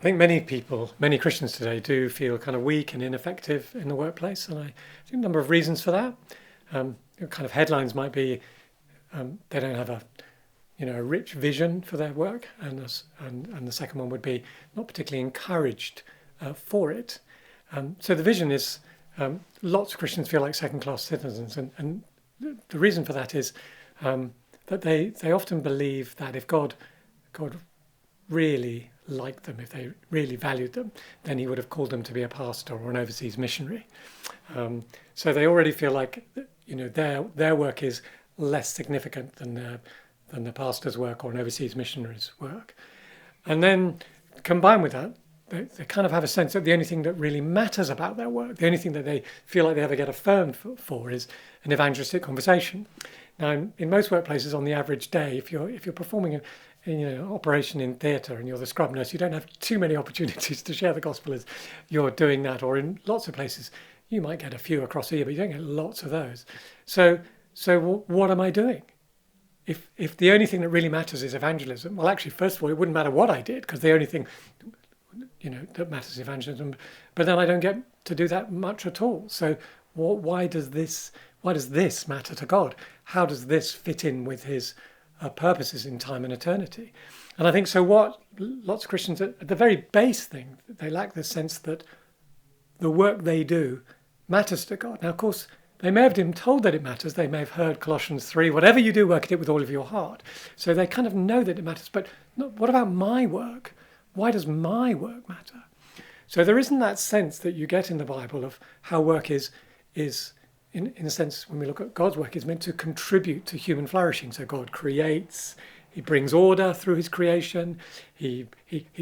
think many Christians today do feel kind of weak and ineffective in the workplace, and I think a number of reasons for that. Kind of headlines might be they don't have a rich vision for their work, and the second one would be not particularly encouraged for it. So the vision is lots of Christians feel like second-class citizens, and the reason for that is that they often believe that if God really liked them, if they really valued them, then he would have called them to be a pastor or an overseas missionary. So they already feel like their work is less significant than the pastor's work or an overseas missionary's work. And then combined with that, they kind of have a sense that the only thing that really matters about their work, the only thing that they feel like they ever get affirmed for is an evangelistic conversation. Now, in most workplaces, on the average day, if you're performing an operation in theatre and you're the scrub nurse, you don't have too many opportunities to share the gospel as you're doing that. Or in lots of places, you might get a few across a year, but you don't get lots of those. So what am I doing? If the only thing that really matters is evangelism, well, actually, first of all, it wouldn't matter what I did, because the only thing that matters is evangelism. But then I don't get to do that much at all. So why does this matter to God? How does this fit in with his purposes in time and eternity? And I think so what lots of Christians, at the very base thing, they lack the sense that the work they do matters to God. Now, of course, they may have been told that it matters. They may have heard Colossians 3, whatever you do, work at it with all of your heart. So they kind of know that it matters. But what about my work? Why does my work matter? So there isn't that sense that you get in the Bible of how work is in a sense, when we look at God's work, is meant to contribute to human flourishing. So God creates, he brings order through his creation, he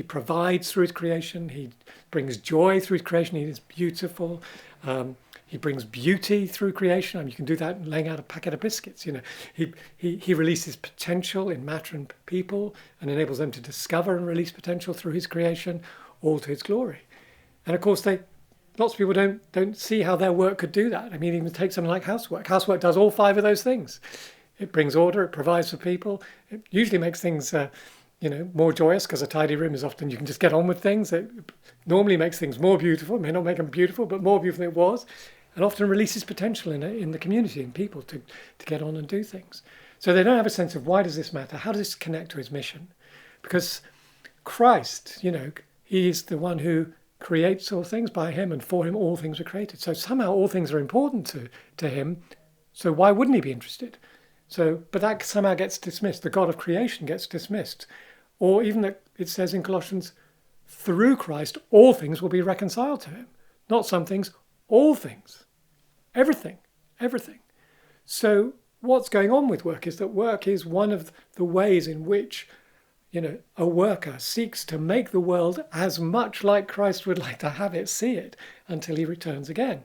provides through his creation, he brings joy through his creation, he is beautiful. He brings beauty through creation. I mean, you can do that laying out a packet of biscuits. He releases potential in matter and people and enables them to discover and release potential through his creation, all to his glory. And of course, lots of people don't see how their work could do that. I mean, even take something like housework. Housework does all five of those things. It brings order, it provides for people. It usually makes things more joyous, because a tidy room is often, you can just get on with things. It normally makes things more beautiful. It may not make them beautiful, but more beautiful than it was. And often releases potential in the community and people to get on and do things. So they don't have a sense of, why does this matter? How does this connect to his mission? Because Christ, he is the one who creates all things. By him and for him all things were created. So somehow all things are important to him. So why wouldn't he be interested? But that somehow gets dismissed. The God of creation gets dismissed. Or even that it says in Colossians, through Christ all things will be reconciled to him. Not some things, all things. Everything. So what's going on with work is that work is one of the ways in which a worker seeks to make the world as much like Christ would like to have it, see it, until he returns again.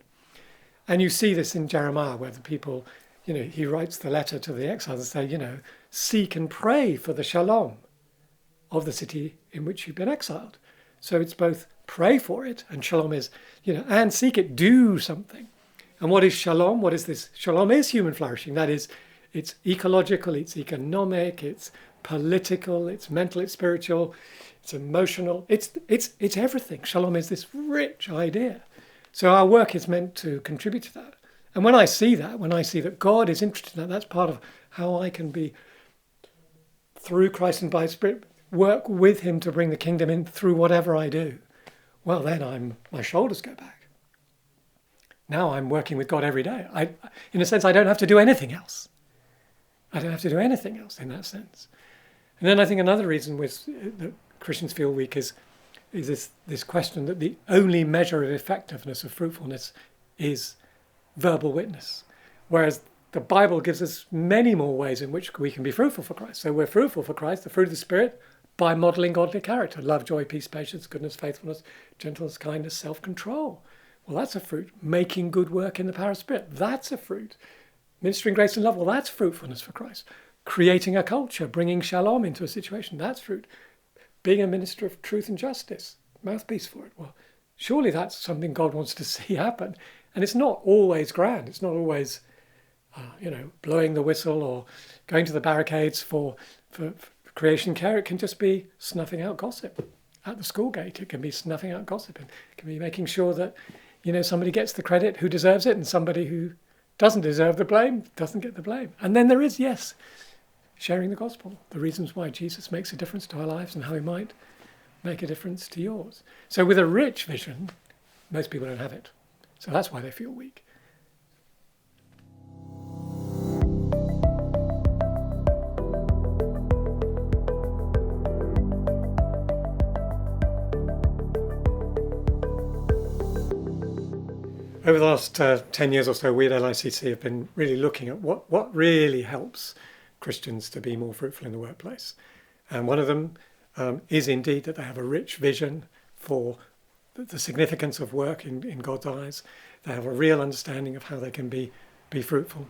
And you see this in Jeremiah, where the people, he writes the letter to the exiles and say, seek and pray for the shalom of the city in which you've been exiled. So it's both pray for it, and shalom is, and seek it, do something. And what is shalom? What is this? Shalom is human flourishing. That is, it's ecological, it's economic, it's political, it's mental, it's spiritual, it's emotional. It's everything. Shalom is this rich idea. So our work is meant to contribute to that. And when I see that God is interested in that, that's part of how I can be, through Christ and by His Spirit, work with him to bring the kingdom in through whatever I do. Well, then my shoulders go back. Now I'm working with God every day. In a sense, I don't have to do anything else. I don't have to do anything else in that sense. And then I think another reason that Christians feel weak is this question that the only measure of effectiveness, of fruitfulness, is verbal witness. Whereas the Bible gives us many more ways in which we can be fruitful for Christ. So we're fruitful for Christ, the fruit of the Spirit, by modelling godly character. Love, joy, peace, patience, goodness, faithfulness, gentleness, kindness, self-control. Well, that's a fruit. Making good work in the power of Spirit, that's a fruit. Ministering grace and love, well, that's fruitfulness for Christ. Creating a culture, bringing shalom into a situation, that's fruit. Being a minister of truth and justice, mouthpiece for it. Well, surely that's something God wants to see happen. And it's not always grand. It's not always, blowing the whistle or going to the barricades for creation care. It can just be snuffing out gossip. at the school gate. It can be snuffing out gossip. It can be making sure that, somebody gets the credit who deserves it and somebody who doesn't deserve the blame doesn't get the blame. And then there is, yes, sharing the gospel, the reasons why Jesus makes a difference to our lives and how he might make a difference to yours. So with a rich vision, most people don't have it. So that's why they feel weak. Over the last 10 years or so, we at LICC have been really looking at what really helps Christians to be more fruitful in the workplace. And one of them is indeed that they have a rich vision for the significance of work in God's eyes. They have a real understanding of how they can be fruitful.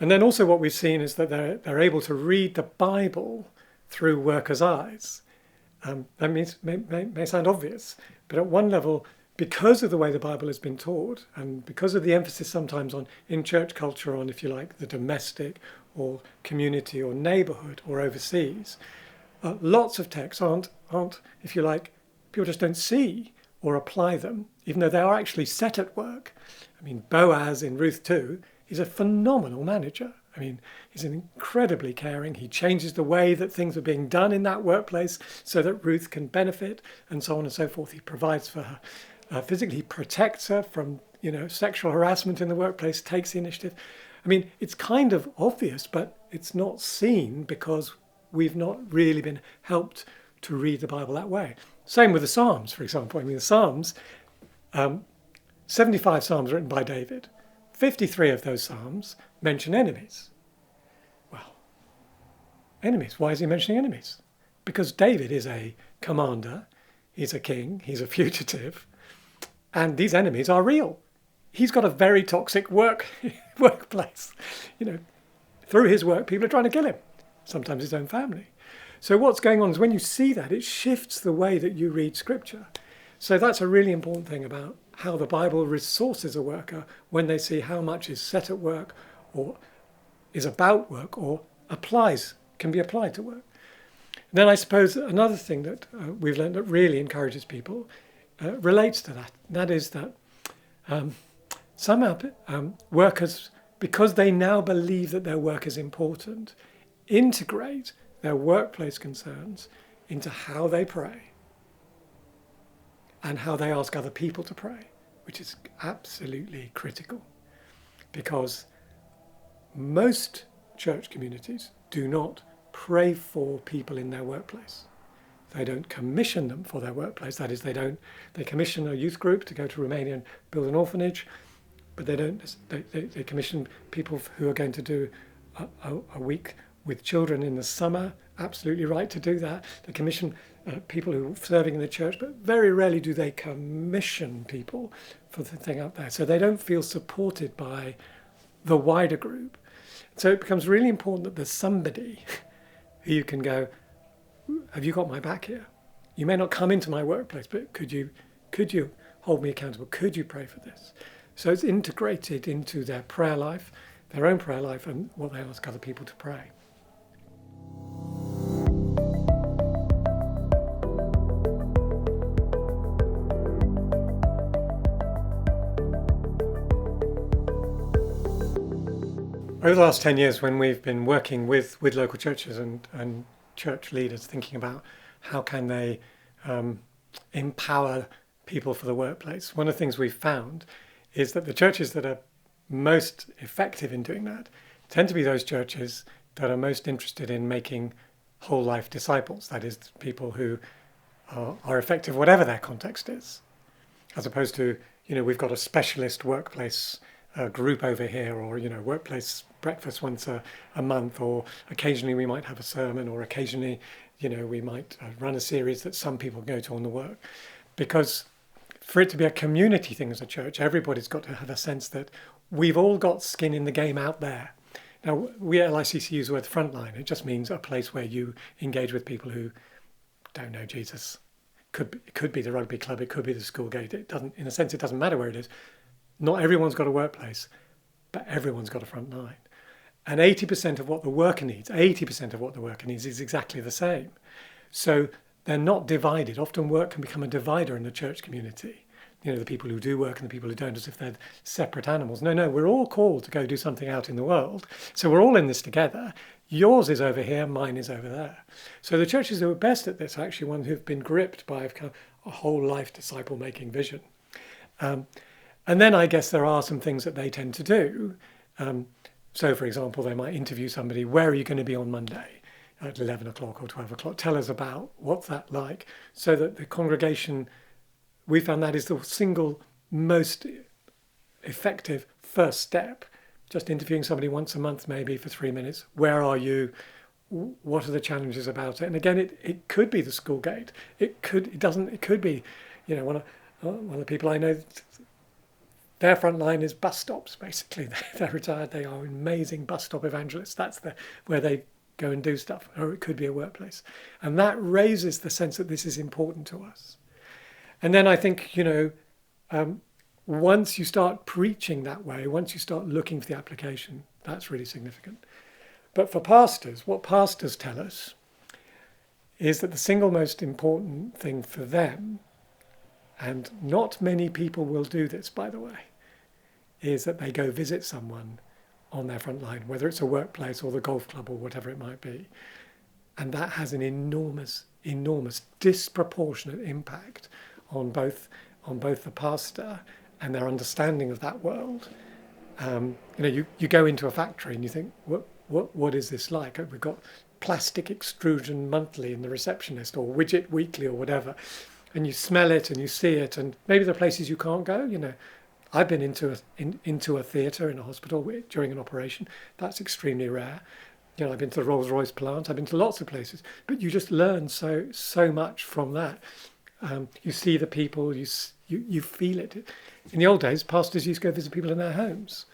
And then also what we've seen is that they're able to read the Bible through workers' eyes. That may sound obvious, but at one level, because of the way the Bible has been taught, and because of the emphasis sometimes in church culture on, if you like, the domestic or community or neighbourhood or overseas, lots of texts aren't, if you like, people just don't see or apply them, even though they are actually set at work. I mean, Boaz in Ruth 2, he's a phenomenal manager. I mean, he's incredibly caring. He changes the way that things are being done in that workplace so that Ruth can benefit, and so on and so forth. He provides for her. Physically, he protects her from, sexual harassment in the workplace, takes the initiative. I mean, it's kind of obvious, but it's not seen because we've not really been helped to read the Bible that way. Same with the Psalms, for example. I mean, the Psalms, 75 Psalms written by David. 53 of those Psalms mention enemies. Well, enemies. Why is he mentioning enemies? Because David is a commander, he's a king, he's a fugitive, and these enemies are real. He's got a very toxic workplace. Through his work, people are trying to kill him, sometimes his own family. So what's going on is when you see that, it shifts the way that you read Scripture. So that's a really important thing about how the Bible resources a worker when they see how much is set at work or is about work or can be applied to work. And then I suppose another thing that we've learned that really encourages people relates to that. That is that somehow workers, because they now believe that their work is important, integrate their workplace concerns into how they pray and how they ask other people to pray, which is absolutely critical, because most church communities do not pray for people in their workplace. They don't commission them for their workplace. That is, they commission a youth group to go to Romania and build an orphanage, but they commission people who are going to do a week with children in the summer. Absolutely right to do that. They commission people who are serving in the church, but very rarely do they commission people for the thing out there. So they don't feel supported by the wider group. So it becomes really important that there's somebody who you can go, have you got my back here? You may not come into my workplace, but could you hold me accountable? Could you pray for this? So it's integrated into their prayer life, their own prayer life, and what they ask other people to pray. Over the last 10 years, when we've been working with local churches and church leaders, thinking about how can they empower people for the workplace, one of the things we've found is that the churches that are most effective in doing that tend to be those churches that are most interested in making whole life disciples. That is, people who are effective whatever their context is, as opposed to, we've got a specialist workplace group over here, or workplace breakfast once a month, or occasionally we might have a sermon, or occasionally we might run a series that some people go to on the work. Because for it to be a community thing as a church, everybody's got to have a sense that we've all got skin in the game out there. Now, we at LICC use the word frontline. It just means a place where you engage with people who don't know Jesus. It could be the rugby club, it could be the school gate. It doesn't matter where it is. Not everyone's got a workplace, but everyone's got a front line. And 80% of what the worker needs is exactly the same. So they're not divided. Often work can become a divider in the church community. You know, the people who do work and the people who don't, as if they're separate animals. No, we're all called to go do something out in the world. So we're all in this together. Yours is over here, mine is over there. So the churches who are best at this are actually ones who've been gripped by a whole life disciple-making vision. And then I guess there are some things that they tend to do. So, for example, they might interview somebody, where are you going to be on Monday at 11 o'clock or 12 o'clock? Tell us about what's that like, so that the congregation, we found that is the single most effective first step. Just interviewing somebody once a month, maybe for 3 minutes. Where are you? What are the challenges about it? And again, it could be the school gate. It could be, you know, one of the people I know, their front line is bus stops, basically. They're retired. They are amazing bus stop evangelists. That's where they go and do stuff. Or it could be a workplace. And that raises the sense that this is important to us. And then I think, you know, once you start preaching that way, once you start looking for the application, that's really significant. But for pastors, what pastors tell us is that the single most important thing for them, and not many people will do this, by the way, is that they go visit someone on their front line, whether it's a workplace or the golf club or whatever it might be. And that has an enormous, disproportionate impact on both the pastor and their understanding of that world. You know, you go into a factory and you think, what is this like? We've got plastic extrusion monthly in the receptionist, or widget weekly, or whatever, and you smell it and you see it, and maybe there are places you can't go. You know, I've been into a theatre in a hospital during an operation. That's extremely rare. You know, I've been to the Rolls-Royce plant. I've been to lots of places, but you just learn so much from that. You see the people, you feel it. In the old days, pastors used to go visit people in their homes.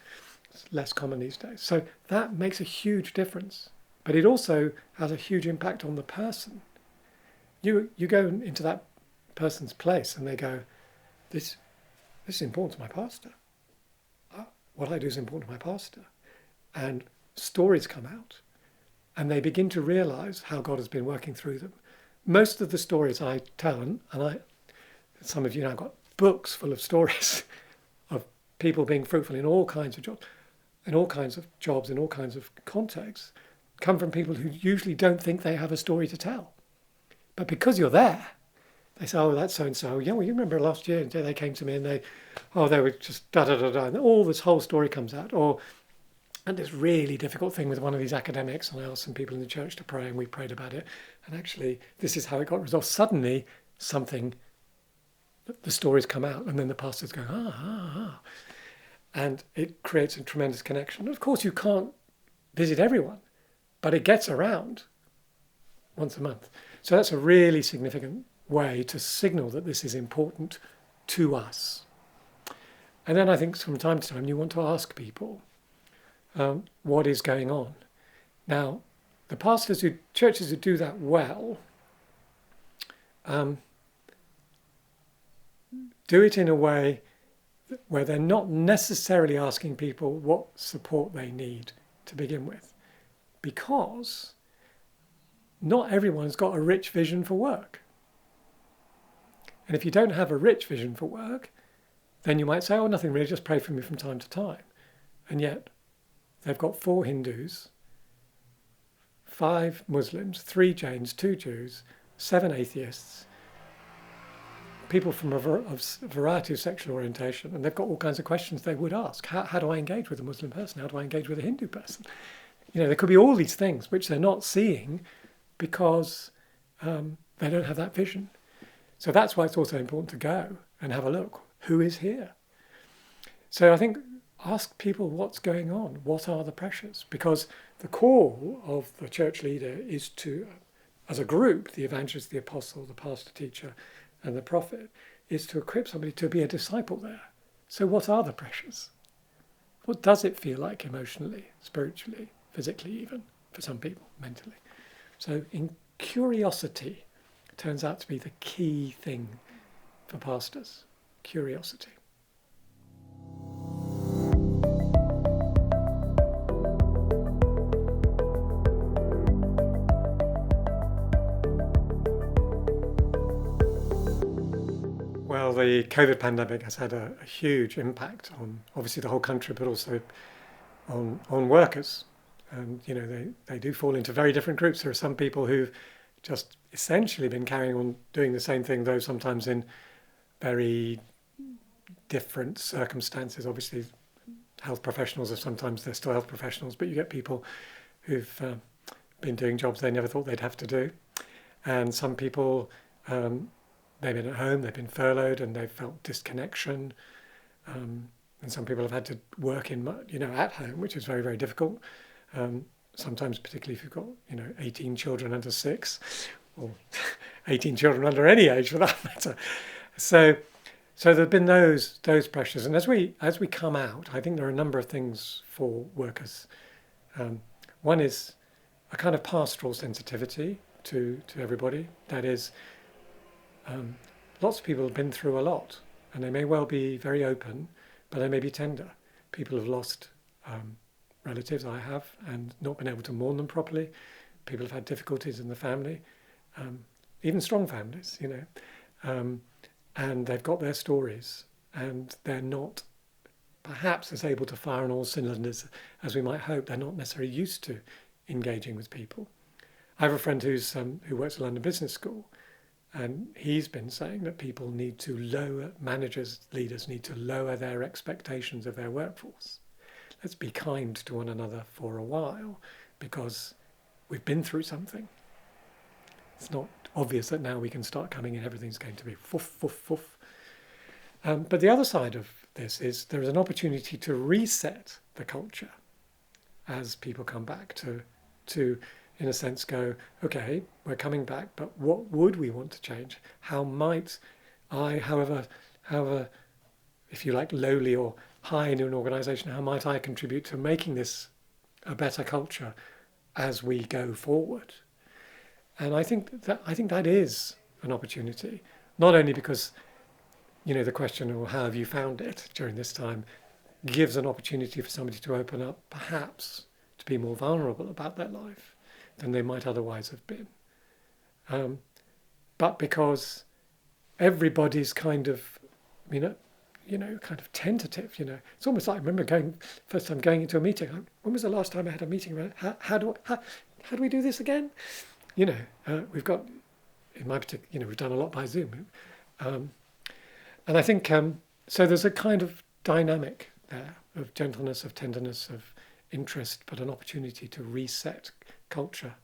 It's less common these days. So that makes a huge difference. But it also has a huge impact on the person. You go into that person's place and they go, this is important to my pastor. What I do is important to my pastor. And stories come out. And they begin to realise how God has been working through them. Most of the stories I tell, and some of you now got books full of stories of people being fruitful in all kinds of jobs, in all kinds of contexts, come from people who usually don't think they have a story to tell. But because you're there, they say, oh, that's so-and-so. Yeah, well, you remember last year, they came to me and they were just da-da-da-da, and all this whole story comes out. And this really difficult thing with one of these academics, and I asked some people in the church to pray, and we prayed about it, and actually this is how it got resolved. Suddenly the stories come out, and then the pastor's going, and it creates a tremendous connection. Of course, you can't visit everyone, but it gets around once a month. So that's a really significant way to signal that this is important to us. And then I think from time to time you want to ask people, what is going on? Now, the churches who do that well, do it in a way where they're not necessarily asking people what support they need to begin with, because not everyone's got a rich vision for work. And if you don't have a rich vision for work, then you might say, oh, nothing really, just pray for me from time to time. And yet they've got 4 Hindus, 5 Muslims, 3 Jains, 2 Jews, 7 atheists, people from a variety of sexual orientation, and they've got all kinds of questions they would ask. How do I engage with a Muslim person? How do I engage with a Hindu person? You know, there could be all these things which they're not seeing because they don't have that vision. So that's why it's also important to go and have a look. Who is here? So I think ask people what's going on. What are the pressures? Because the call of the church leader is to, as a group, the evangelist, the apostle, the pastor, teacher, and the prophet, is to equip somebody to be a disciple there. So what are the pressures? What does it feel like emotionally, spiritually, physically even, for some people, mentally? So curiosity turns out to be the key thing for pastors. Curiosity. Well, the COVID pandemic has had a huge impact on obviously the whole country, but also on workers. And they do fall into very different groups. There are some people who've just essentially been carrying on doing the same thing, though sometimes in very different circumstances. Obviously, health professionals are sometimes they're still health professionals, but you get people who've been doing jobs they never thought they'd have to do. And some people, they've been at home, they've been furloughed, and they've felt disconnection. And some people have had to work at home, which is very, very difficult. Sometimes, particularly if you've got 18 children under 6, or 18 children under any age for that matter. So there've been those pressures, and as we come out, I think there are a number of things for workers. One is a kind of pastoral sensitivity to everybody. That is, lots of people have been through a lot, and they may well be very open, but they may be tender. People have lost relatives, I have, and not been able to mourn them properly. People have had difficulties in the family, even strong families, and they've got their stories, and they're not perhaps as able to fire on all cylinders as we might hope. They're not necessarily used to engaging with people. I have a friend who works at London Business School, and he's been saying that people need to leaders need to lower their expectations of their workforce. Let's be kind to one another for a while, because we've been through something. It's not obvious that now we can start coming in, everything's going to be foof, foof, foof. But the other side of this is there is an opportunity to reset the culture as people come back to in a sense go, okay, we're coming back, but what would we want to change? How might I, however, if you like, lowly or high in an organisation, how might I contribute to making this a better culture as we go forward? And I think that is an opportunity, not only because, the question, well, how have you found it during this time, gives an opportunity for somebody to open up, perhaps to be more vulnerable about their life than they might otherwise have been. But because everybody's kind of, kind of tentative, It's almost like, I remember first time going into a meeting, when was the last time I had a meeting around, how do we do this again? We've got, in my particular, we've done a lot by Zoom. And I think, so there's a kind of dynamic there of gentleness, of tenderness, of interest, but an opportunity to reset culture.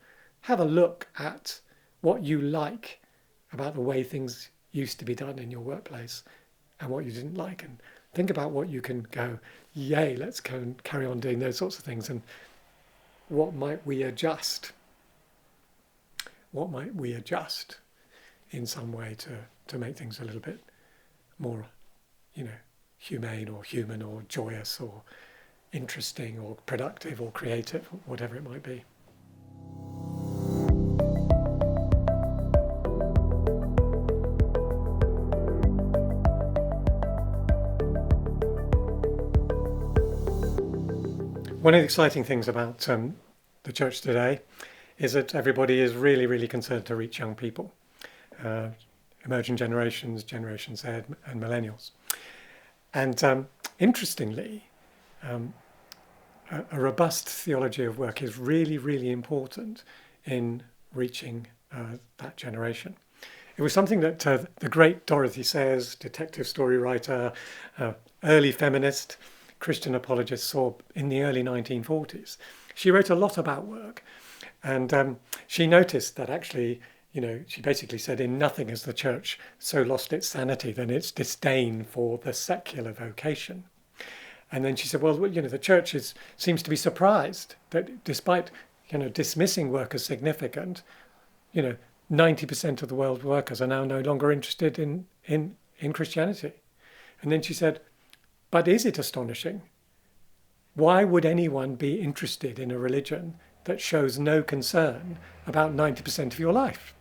Have a look at what you like about the way things used to be done in your workplace and what you didn't like, and think about what you can go, yay, let's go and carry on doing those sorts of things, and what might we adjust? What might we adjust in some way to make things a little bit more, humane or human or joyous or interesting or productive or creative, whatever it might be. One of the exciting things about the church today is that everybody is really, really concerned to reach young people, emerging generations, Generation Z and millennials. And interestingly, a robust theology of work is really, really important in reaching that generation. It was something that the great Dorothy Sayers, detective story writer, early feminist, Christian apologist, saw in the early 1940s. She wrote a lot about work, and she noticed that actually, she basically said, in nothing has the church so lost its sanity than its disdain for the secular vocation. And then she said, well, the church seems to be surprised that despite, dismissing work as significant, 90% of the world's workers are now no longer interested in Christianity. And then she said, but is it astonishing? Why would anyone be interested in a religion that shows no concern about 90% of your life?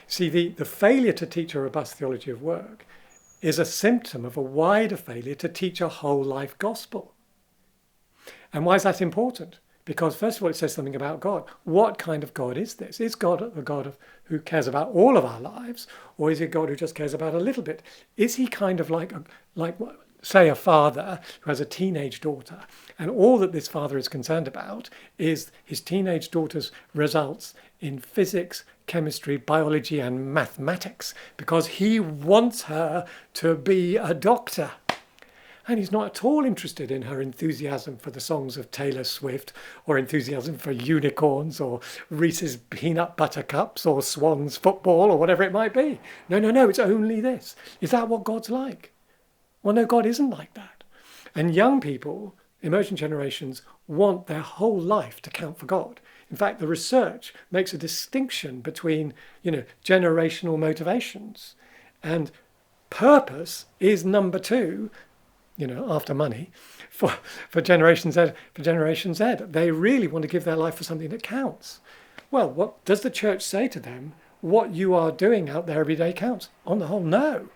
See, the failure to teach a robust theology of work is a symptom of a wider failure to teach a whole life gospel. And why is that important? Because first of all, it says something about God. What kind of God is this? Is God a God who cares about all of our lives, or is he a God who just cares about a little bit? Is he kind of like say, a father who has a teenage daughter, and all that this father is concerned about is his teenage daughter's results in physics, chemistry, biology, and mathematics, because he wants her to be a doctor. And he's not at all interested in her enthusiasm for the songs of Taylor Swift, or enthusiasm for unicorns, or Reese's peanut butter cups, or Swans football, or whatever it might be. No, it's only this. Is that what God's like? Well, no, God isn't like that. And young people, emerging generations, want their whole life to count for God. In fact, the research makes a distinction between, generational motivations. And purpose is number two, after money, for Generation Z. For Generation Z, they really want to give their life for something that counts. Well, what does the church say to them? What you are doing out there every day counts. On the whole, no.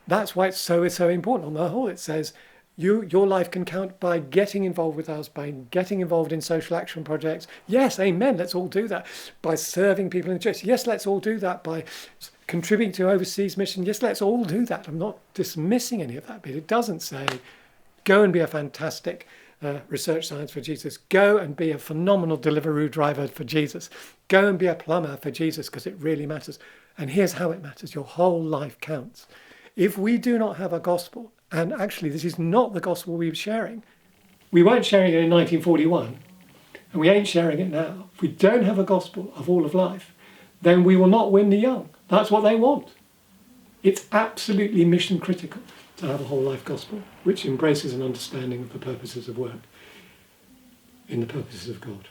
That's why it's so important. On the whole, it says your life can count by getting involved with us, by getting involved in social action projects. Yes, amen, let's all do that. By serving people in the church. Yes, let's all do that. By contributing to overseas mission. Yes, let's all do that. I'm not dismissing any of that, but it doesn't say, go and be a fantastic research science for Jesus. Go and be a phenomenal Deliveroo driver for Jesus. Go and be a plumber for Jesus, because it really matters. And here's how it matters. Your whole life counts. If we do not have a gospel, and actually this is not the gospel we were sharing. We weren't sharing it in 1941, and we ain't sharing it now. If we don't have a gospel of all of life, then we will not win the young. That's what they want. It's absolutely mission critical to have a whole life gospel, which embraces an understanding of the purposes of work in the purposes of God.